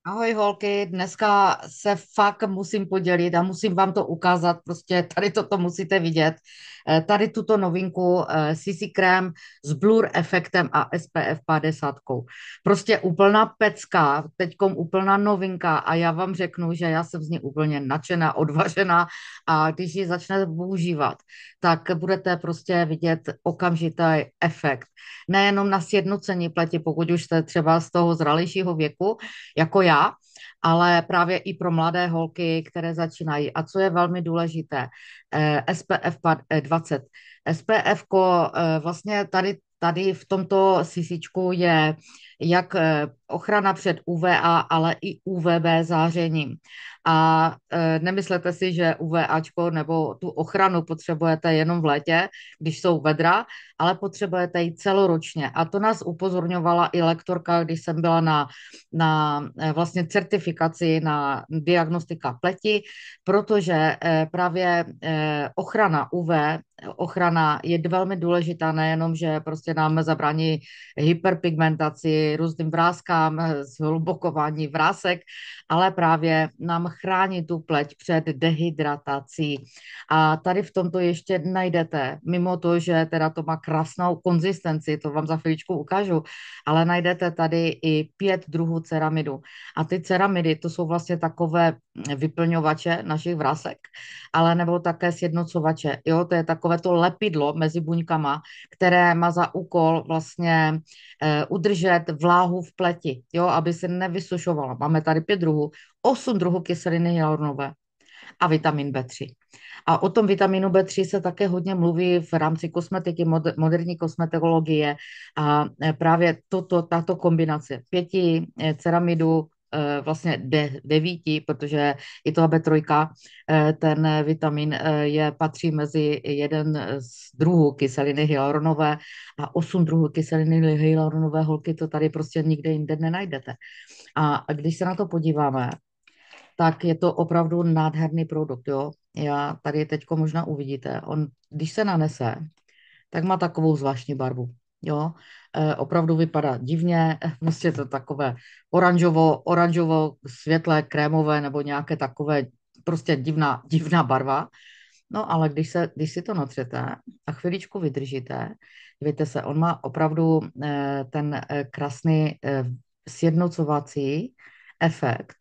Ahoj holky, dneska se fakt musím podělit a musím vám to ukázat, prostě tady toto musíte vidět. Tady tuto novinku CC krém s blur efektem a SPF 50. Prostě úplná pecka, teďkom úplná novinka a já vám řeknu, že já jsem z ní úplně nadšená, odvařená a když ji začnete používat, tak budete prostě vidět okamžitý efekt. Nejenom na sjednocení pleti, pokud už jste třeba z toho zralějšího věku, jako já, ale právě i pro mladé holky, které začínají. A co je velmi důležité, SPF 20. SPF vlastně tady v tomto sisičku je jak ochrana před UVA, ale i UVB zářením. A nemyslete si, že UVAčko nebo tu ochranu potřebujete jenom v létě, když jsou vedra, ale potřebujete ji celoročně. A to nás upozorňovala i lektorka, když jsem byla na vlastně certifikaci na diagnostika pleti, protože právě ochrana UV, ochrana je velmi důležitá, nejenom, že prostě nám zabrání hyperpigmentaci, různým vrázkám, zhlubokování vrásek, ale právě nám chrání tu pleť před dehydratací. A tady v tomto ještě najdete, mimo to, že teda to má krásnou konzistenci, to vám za chviličku ukážu, ale najdete tady i 5 druhů ceramidu. A ty ceramidy, to jsou vlastně takové vyplňovače našich vrásek, ale nebo také sjednocovače. Jo, to je takové to lepidlo mezi buňkama, které má za úkol vlastně udržet vláhu v pleti, jo, aby se nevysušovala. Máme tady 5 druhů, 8 druhů kyseliny hyaluronové a vitamin B3. A o tom vitamínu B3 se také hodně mluví v rámci kosmetiky, moderní kosmetologie a právě tato kombinace 5 ceramidů, vlastně 9, protože i to B3, ten vitamin patří mezi jeden z druhů kyseliny hyaluronové a 8 druhů kyseliny hyaluronové, holky, to tady prostě nikde jinde nenajdete. A když se na to podíváme, tak je to opravdu nádherný produkt, jo. Já tady teďko možná uvidíte, on, když se nanese, tak má takovou zvláštní barvu, jo. Opravdu vypadá divně, prostě to takové oranžovo, světlé, krémové nebo nějaké takové prostě divná barva. No ale když si to natřete a chviličku vydržíte, dívejte se, on má opravdu ten krásný sjednocovací efekt,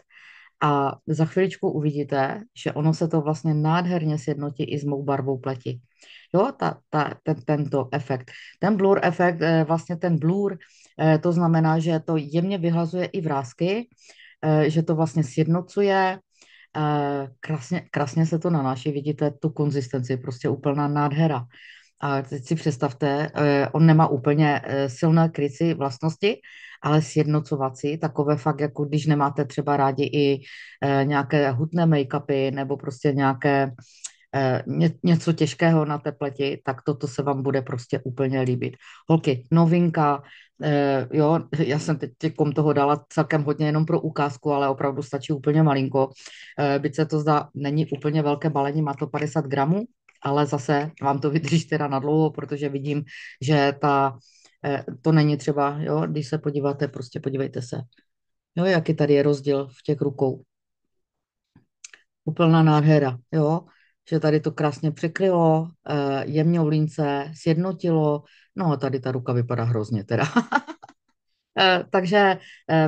a za chviličku uvidíte, že ono se to vlastně nádherně sjednotí i s mou barvou pleti. Jo, tento efekt. Ten blur efekt, vlastně ten blur, to znamená, že to jemně vyhlazuje i vrásky, že to vlastně sjednocuje, krásně se to nanáší, vidíte tu konzistenci, prostě úplná nádhera. A teď si představte, on nemá úplně silné krycí vlastnosti, ale sjednocovací, takové fakt, jako když nemáte třeba rádi i nějaké hutné make-upy nebo prostě nějaké něco těžkého na té pleti, tak toto se vám bude prostě úplně líbit. Holky, novinka, jo, já jsem teď toho dala celkem hodně jenom pro ukázku, ale opravdu stačí úplně malinko. Byť se to zdá, není úplně velké balení, má to 50 gramů, ale zase vám to vydrží teda na dlouho, protože vidím, že to není třeba, jo, když se podíváte, prostě podívejte se. Jo, jaký tady je rozdíl v těch rukou. Úplná nádhera, jo, že tady to krásně překrylo, jemňou lince, sjednotilo, no a tady ta ruka vypadá hrozně teda. Takže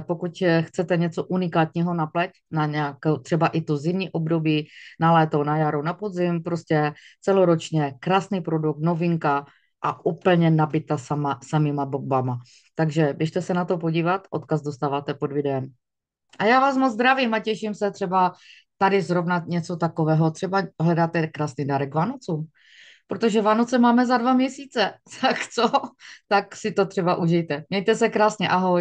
pokud chcete něco unikátního na pleť, na nějakou třeba i to zimní období, na léto, na jaro, na podzim, prostě celoročně krásný produkt, novinka a úplně nabita samýma bombama. Takže běžte se na to podívat, odkaz dostáváte pod videem. A já vás moc zdravím a těším se třeba tady zrovna něco takového. Třeba hledáte krásný dárek Vánocům, protože Vánoce máme za 2 měsíce. Tak co? Tak si to třeba užijte. Mějte se krásně, ahoj.